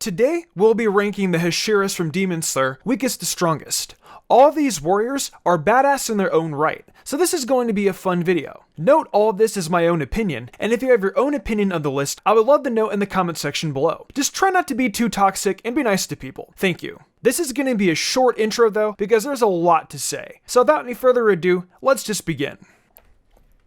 Today, we'll be ranking the Hashiras from Demon Slayer weakest to strongest. All of these warriors are badass in their own right, so this is going to be a fun video. Note all of this is my own opinion, and if you have your own opinion of the list, I would love to know in the comment section below. Just try not to be too toxic and be nice to people. Thank you. This is going to be a short intro though, because there's a lot to say. So without any further ado, let's just begin.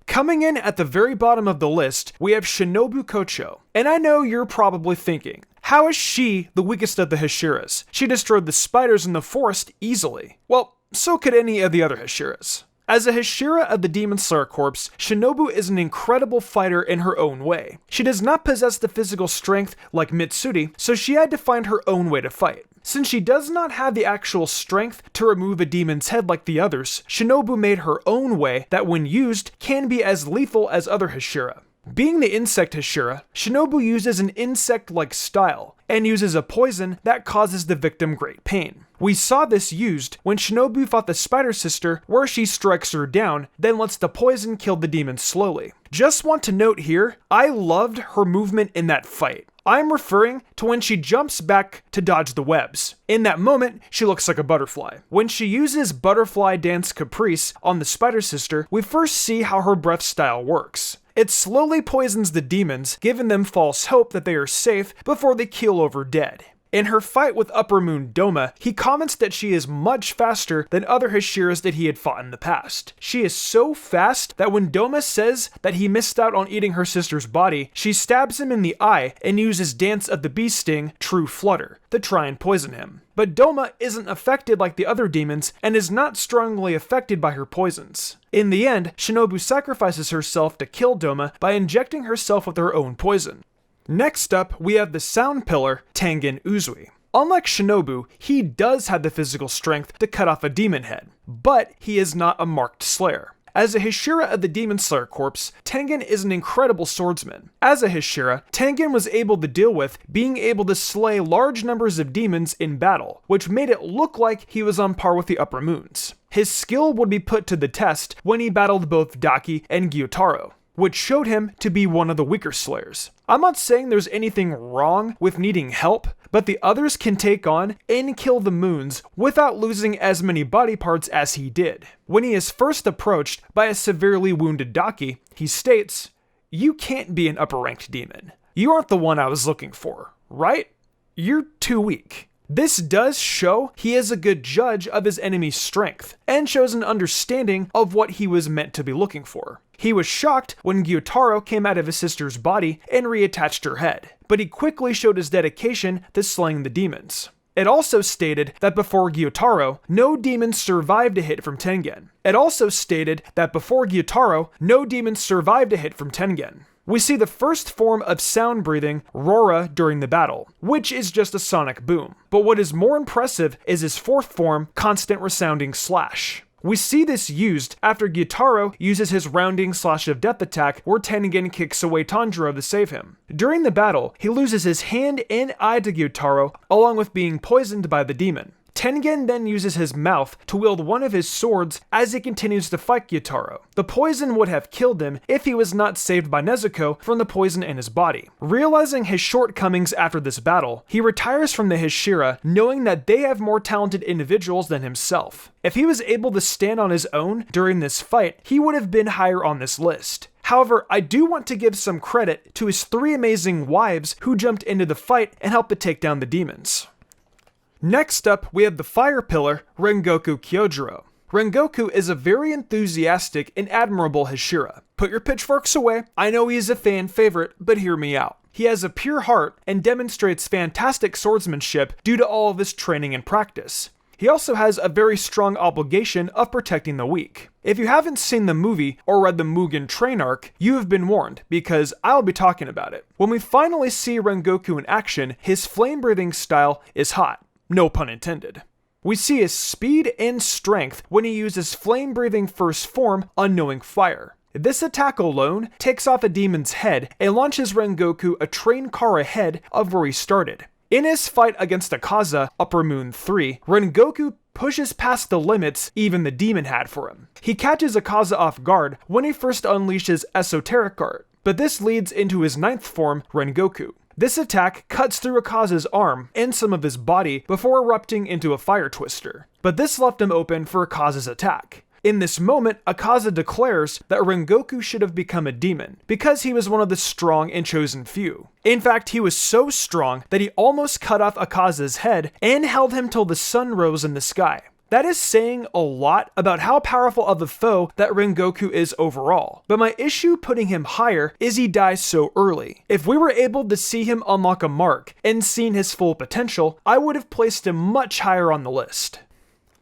Coming in at the very bottom of the list, we have Shinobu Kocho. And I know you're probably thinking, how is she the weakest of the Hashiras? She destroyed the spiders in the forest easily. Well, so could any of the other Hashiras. As a Hashira of the Demon Slayer Corps, Shinobu is an incredible fighter in her own way. She does not possess the physical strength like Mitsuri, so she had to find her own way to fight. Since she does not have the actual strength to remove a demon's head like the others, Shinobu made her own way that when used can be as lethal as other Hashira. Being the insect Hashira, Shinobu uses an insect-like style, and uses a poison that causes the victim great pain. We saw this used when Shinobu fought the Spider Sister, where she strikes her down, then lets the poison kill the demon slowly. Just want to note here, I loved her movement in that fight. I'm referring to when she jumps back to dodge the webs. In that moment, she looks like a butterfly. When she uses Butterfly Dance Caprice on the Spider Sister, we first see how her breath style works. It slowly poisons the demons, giving them false hope that they are safe before they keel over dead. In her fight with Upper Moon Doma, he comments that she is much faster than other Hashiras that he had fought in the past. She is so fast that when Doma says that he missed out on eating her sister's body, she stabs him in the eye and uses Dance of the Bee Sting, True Flutter, to try and poison him. But Doma isn't affected like the other demons and is not strongly affected by her poisons. In the end, Shinobu sacrifices herself to kill Doma by injecting herself with her own poison. Next up, we have the sound pillar, Tengen Uzui. Unlike Shinobu, he does have the physical strength to cut off a demon head, but he is not a marked slayer. As a Hashira of the Demon Slayer Corps, Tengen is an incredible swordsman. As a Hashira, Tengen was able to deal with being able to slay large numbers of demons in battle, which made it look like he was on par with the Upper Moons. His skill would be put to the test when he battled both Daki and Gyutaro, which showed him to be one of the weaker slayers. I'm not saying there's anything wrong with needing help, but the others can take on and kill the moons without losing as many body parts as he did. When he is first approached by a severely wounded Daki, he states, "You can't be an upper-ranked demon. You aren't the one I was looking for, right? You're too weak." This does show he is a good judge of his enemy's strength, and shows an understanding of what he was meant to be looking for. He was shocked when Gyutaro came out of his sister's body and reattached her head, but he quickly showed his dedication to slaying the demons. It also stated that before Gyutaro, no demons survived a hit from Tengen. It also stated that before Gyutaro, no demons survived a hit from Tengen. We see the first form of sound breathing, Rora, during the battle, which is just a sonic boom. But what is more impressive is his fourth form, constant resounding slash. We see this used after Gyutaro uses his rounding slash of death attack where Tengen kicks away Tanjiro to save him. During the battle, he loses his hand and eye to Gyutaro, along with being poisoned by the demon. Tengen then uses his mouth to wield one of his swords as he continues to fight Gyutaro. The poison would have killed him if he was not saved by Nezuko from the poison in his body. Realizing his shortcomings after this battle, he retires from the Hashira knowing that they have more talented individuals than himself. If he was able to stand on his own during this fight, he would have been higher on this list. However, I do want to give some credit to his 3 amazing wives who jumped into the fight and helped to take down the demons. Next up, we have the fire pillar, Rengoku Kyojuro. Rengoku is a very enthusiastic and admirable Hashira. Put your pitchforks away, I know he is a fan favorite, but hear me out. He has a pure heart and demonstrates fantastic swordsmanship due to all of his training and practice. He also has a very strong obligation of protecting the weak. If you haven't seen the movie or read the Mugen Train arc, you have been warned, because I'll be talking about it. When we finally see Rengoku in action, his flame-breathing style is hot. No pun intended. We see his speed and strength when he uses flame-breathing first form, Unknowing Fire. This attack alone takes off a demon's head and launches Rengoku a train car ahead of where he started. In his fight against Akaza, Upper Moon 3, Rengoku pushes past the limits even the demon had for him. He catches Akaza off guard when he first unleashes Esoteric Guard, but this leads into his 9th form, Rengoku. This attack cuts through Akaza's arm and some of his body before erupting into a fire twister, but this left him open for Akaza's attack. In this moment, Akaza declares that Rengoku should have become a demon, because he was one of the strong and chosen few. In fact, he was so strong that he almost cut off Akaza's head and held him till the sun rose in the sky. That is saying a lot about how powerful of a foe that Rengoku is overall, but my issue putting him higher is he dies so early. If we were able to see him unlock a mark and seen his full potential, I would have placed him much higher on the list.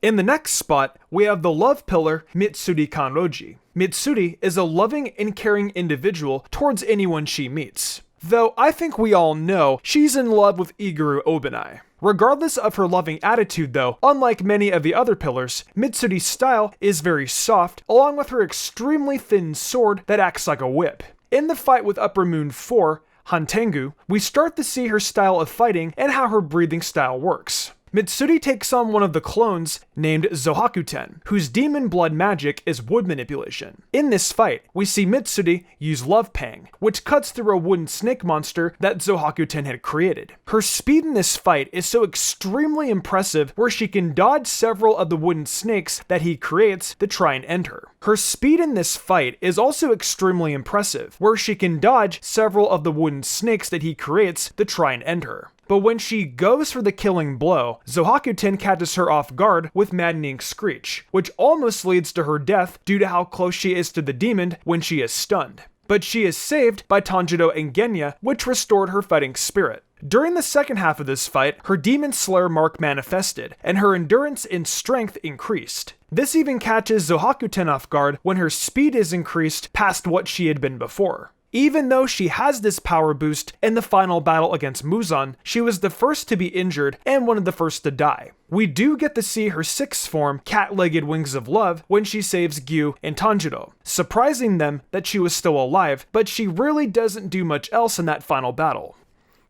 In the next spot, we have the love pillar Mitsuri Kanroji. Mitsuri is a loving and caring individual towards anyone she meets, though I think we all know she's in love with Iguru Obanai. Regardless of her loving attitude though, unlike many of the other pillars, Mitsuri's style is very soft, along with her extremely thin sword that acts like a whip. In the fight with Upper Moon 4, Hantengu, we start to see her style of fighting and how her breathing style works. Mitsuri takes on one of the clones named Zohakuten, whose demon blood magic is wood manipulation. In this fight, we see Mitsuri use Love Pang, which cuts through a wooden snake monster that Zohakuten had created. Her speed in this fight is so extremely impressive where she can dodge several of the wooden snakes that he creates to try and end her. Her speed in this fight is also extremely impressive, where she can dodge several of the wooden snakes that he creates to try and end her. But when she goes for the killing blow, Zohakuten catches her off guard with maddening screech, which almost leads to her death due to how close she is to the demon when she is stunned. But she is saved by Tanjiro and Genya, which restored her fighting spirit. During the second half of this fight, her Demon Slayer mark manifested, and her endurance and strength increased. This even catches Zohakuten off guard when her speed is increased past what she had been before. Even though she has this power boost in the final battle against Muzan, she was the first to be injured and one of the first to die. We do get to see her sixth form, Cat-Legged Wings of Love, when she saves Gyu and Tanjiro, surprising them that she was still alive, but she really doesn't do much else in that final battle.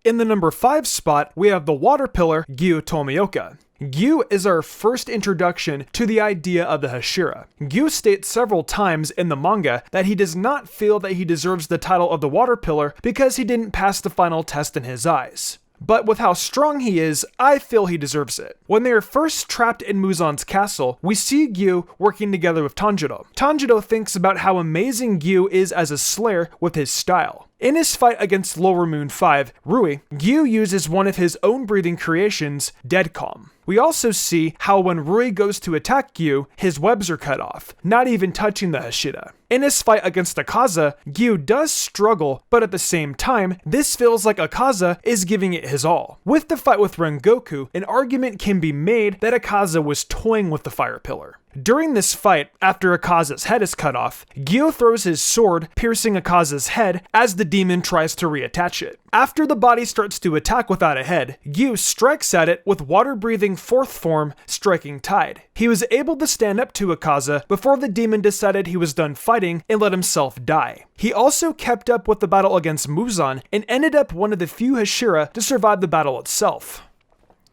In the number 5 spot, we have the water pillar, Gyu Tomioka. Gyu is our first introduction to the idea of the Hashira. Gyu states several times in the manga that he does not feel that he deserves the title of the water pillar because he didn't pass the final test in his eyes. But with how strong he is, I feel he deserves it. When they are first trapped in Muzan's castle, we see Gyu working together with Tanjiro. Tanjiro thinks about how amazing Gyu is as a slayer with his style. In his fight against Lower Moon 5, Rui, Gyu uses one of his own breathing creations, Dead Calm. We also see how when Rui goes to attack Gyu, his webs are cut off, not even touching the Hashira. In his fight against Akaza, Gyu does struggle, but at the same time, this feels like Akaza is giving it his all. With the fight with Rengoku, an argument can be made that Akaza was toying with the fire pillar. During this fight, after Akaza's head is cut off, Gyu throws his sword, piercing Akaza's head as the demon tries to reattach it. After the body starts to attack without a head, Gyu strikes at it with water-breathing fourth form, Striking Tide. He was able to stand up to Akaza before the demon decided he was done fighting and let himself die. He also kept up with the battle against Muzan and ended up one of the few Hashira to survive the battle itself.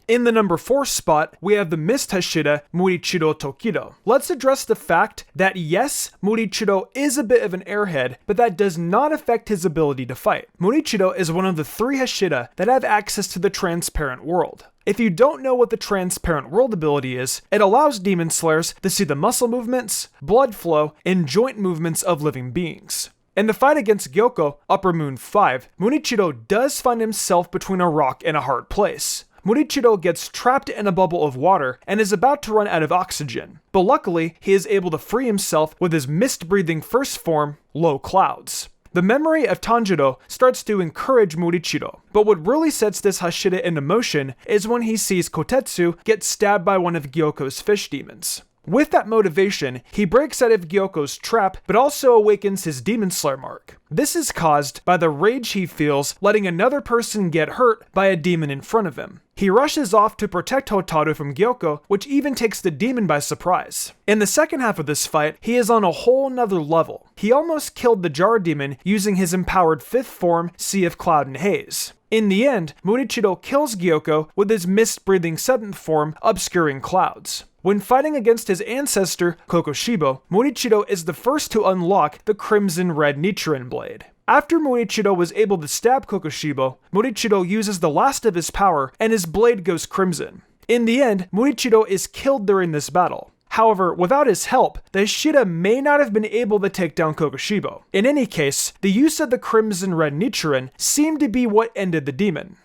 In the number 4 spot, we have the Mist Hashira, Murichiro Tokido. Let's address the fact that yes, Murichiro is a bit of an airhead, but that does not affect his ability to fight. Murichiro is one of the 3 Hashira that have access to the Transparent World. If you don't know what the Transparent World ability is, it allows Demon Slayers to see the muscle movements, blood flow, and joint movements of living beings. In the fight against Gyoko, Upper Moon 5, Murichiro does find himself between a rock and a hard place. Murichiro gets trapped in a bubble of water and is about to run out of oxygen, but luckily he is able to free himself with his mist-breathing first form, Low Clouds. The memory of Tanjiro starts to encourage Murichiro, but what really sets this Hashira into motion is when he sees Kotetsu get stabbed by one of Gyoko's fish demons. With that motivation, he breaks out of Gyoko's trap, but also awakens his Demon Slayer mark. This is caused by the rage he feels letting another person get hurt by a demon in front of him. He rushes off to protect Hotaru from Gyoko, which even takes the demon by surprise. In the second half of this fight, he is on a whole nother level. He almost killed the Jar Demon using his empowered 5th form, Sea of Cloud and Haze. In the end, Murichiro kills Gyoko with his mist-breathing 7th form, Obscuring Clouds. When fighting against his ancestor, Kokoshibo, Murichiro is the first to unlock the Crimson Red Nichiren Blade. After Morichiro was able to stab Kokushibo, Morichiro uses the last of his power and his blade goes crimson. In the end, Morichiro is killed during this battle. However, without his help, the Hashira may not have been able to take down Kokushibo. In any case, the use of the Crimson Red Nichiren seemed to be what ended the demon.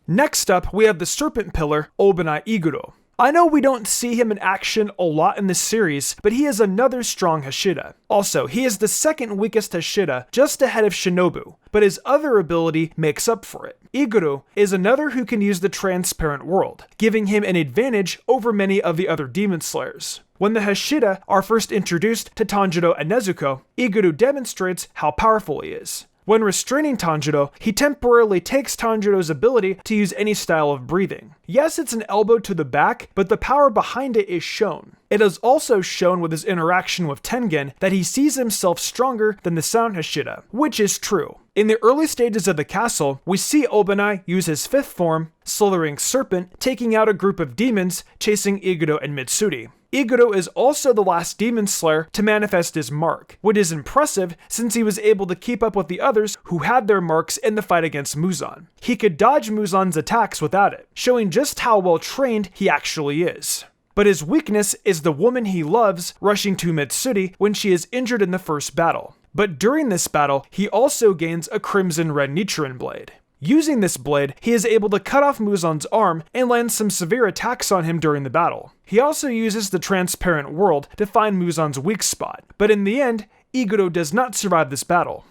Next up, we have the Serpent Pillar, Obanai Iguro. I know we don't see him in action a lot in this series, but he is another strong Hashira. Also, he is the second weakest Hashira, just ahead of Shinobu, but his other ability makes up for it. Iguro is another who can use the Transparent World, giving him an advantage over many of the other Demon Slayers. When the Hashira are first introduced to Tanjiro and Nezuko, Iguro demonstrates how powerful he is. When restraining Tanjiro, he temporarily takes Tanjiro's ability to use any style of breathing. Yes, it's an elbow to the back, but the power behind it is shown. It is also shown with his interaction with Tengen that he sees himself stronger than the Sound Hashira, which is true. In the early stages of the castle, we see Obanai use his fifth form, Slithering Serpent, taking out a group of demons chasing Iguro and Mitsuri. Iguro is also the last demon slayer to manifest his mark, which is impressive since he was able to keep up with the others who had their marks in the fight against Muzan. He could dodge Muzan's attacks without it, showing just how well trained he actually is. But his weakness is the woman he loves rushing to Mitsuri when she is injured in the first battle. But during this battle, he also gains a Crimson Red Nichiren blade. Using this blade, he is able to cut off Muzan's arm and land some severe attacks on him during the battle. He also uses the Transparent World to find Muzan's weak spot, but in the end, Iguro does not survive this battle.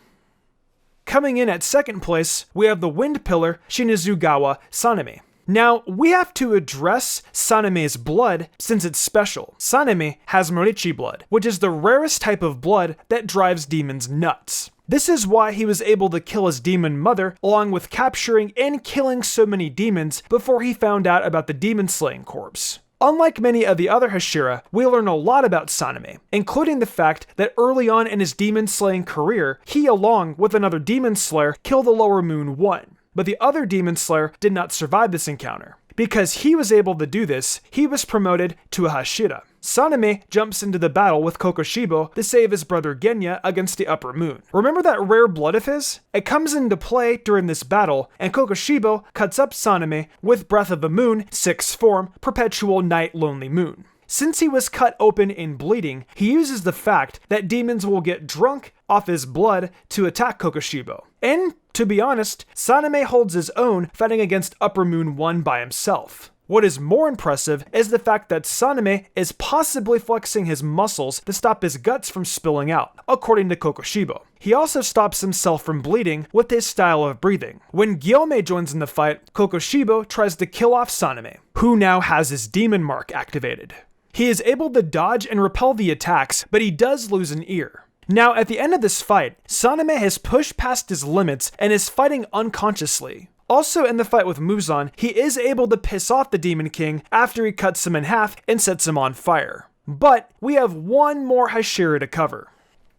Coming in at second place, we have the Wind Pillar Shinizugawa Sanemi. Now, we have to address Saneme's blood since it's special. Sanemi has Morichi blood, which is the rarest type of blood that drives demons nuts. This is why he was able to kill his demon mother, along with capturing and killing so many demons before he found out about the demon slaying corpse. Unlike many of the other Hashira, we learn a lot about Sanemi, including the fact that early on in his demon slaying career, he along with another demon slayer killed the Lower Moon 1. But the other demon slayer did not survive this encounter. Because he was able to do this, he was promoted to a Hashira. Sanemi jumps into the battle with Kokushibo to save his brother Genya against the Upper Moon. Remember that rare blood of his? It comes into play during this battle, and Kokushibo cuts up Sanemi with Breath of the Moon, 6th form, Perpetual Night Lonely Moon. Since he was cut open and bleeding, he uses the fact that demons will get drunk off his blood to attack Kokushibo. And, to be honest, Sanemi holds his own fighting against Upper Moon 1 by himself. What is more impressive is the fact that Sanemi is possibly flexing his muscles to stop his guts from spilling out, according to Kokushibo. He also stops himself from bleeding with his style of breathing. When Gyome joins in the fight, Kokushibo tries to kill off Sanemi, who now has his demon mark activated. He is able to dodge and repel the attacks, but he does lose an ear. Now, at the end of this fight, Sanemi has pushed past his limits and is fighting unconsciously. Also in the fight with Muzan, he is able to piss off the Demon King after he cuts him in half and sets him on fire. But we have one more Hashira to cover.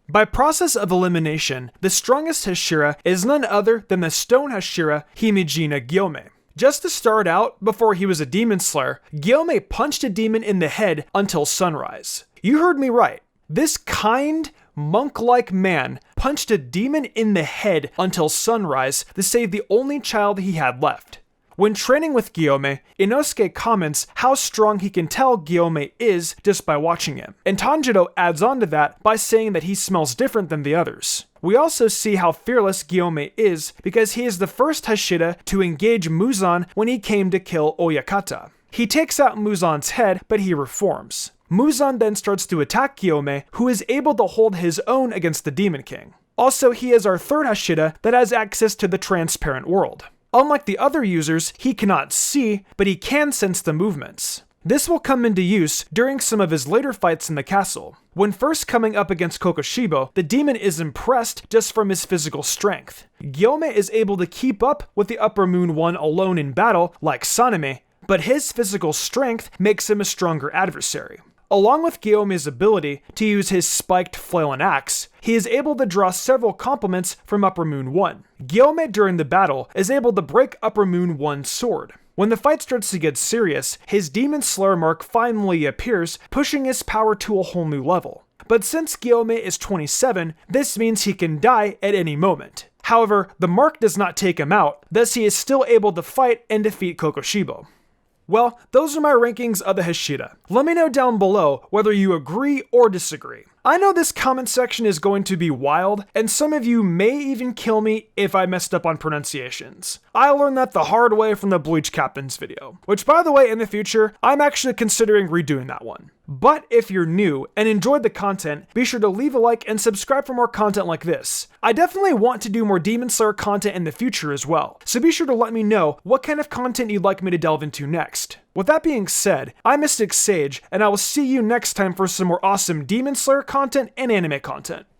By process of elimination, the strongest Hashira is none other than the Stone Hashira Himejima Gyome. Just to start out, before he was a demon slayer, Gyome punched a demon in the head until sunrise. You heard me right. This kind, monk-like man punched a demon in the head until sunrise to save the only child he had left. When training with Gyome, Inosuke comments how strong he can tell Gyome is just by watching him, and Tanjiro adds on to that by saying that he smells different than the others. We also see how fearless Gyome is because he is the first Hashira to engage Muzan when he came to kill Oyakata. He takes out Muzan's head, but he reforms. Muzan then starts to attack Gyome, who is able to hold his own against the Demon King. Also, he is our third Hashira that has access to the Transparent World. Unlike the other users, he cannot see, but he can sense the movements. This will come into use during some of his later fights in the castle. When first coming up against Kokushibo, the demon is impressed just from his physical strength. Gyome is able to keep up with the Upper Moon 1 alone in battle, like Sanemi, but his physical strength makes him a stronger adversary. Along with Gyome's ability to use his spiked flail and axe, he is able to draw several compliments from Upper Moon 1. Gyome during the battle is able to break Upper Moon 1's sword. When the fight starts to get serious, his Demon Slayer mark finally appears, pushing his power to a whole new level. but since Gyome is 27, this means he can die at any moment. However, the mark does not take him out, thus he is still able to fight and defeat Kokushibo. Well, those are my rankings of the Hashira. Let me know down below whether you agree or disagree. I know this comment section is going to be wild, and some of you may even kill me if I messed up on pronunciations. I learned that the hard way from the Bleach Captains video, which by the way, in the future, I'm actually considering redoing that one. But if you're new and enjoyed the content, be sure to leave a like and subscribe for more content like this. I definitely want to do more Demon Slayer content in the future as well, so be sure to let me know what kind of content you'd like me to delve into next. With that being said, I'm Mystic Sage, and I will see you next time for some more awesome Demon Slayer content and anime content.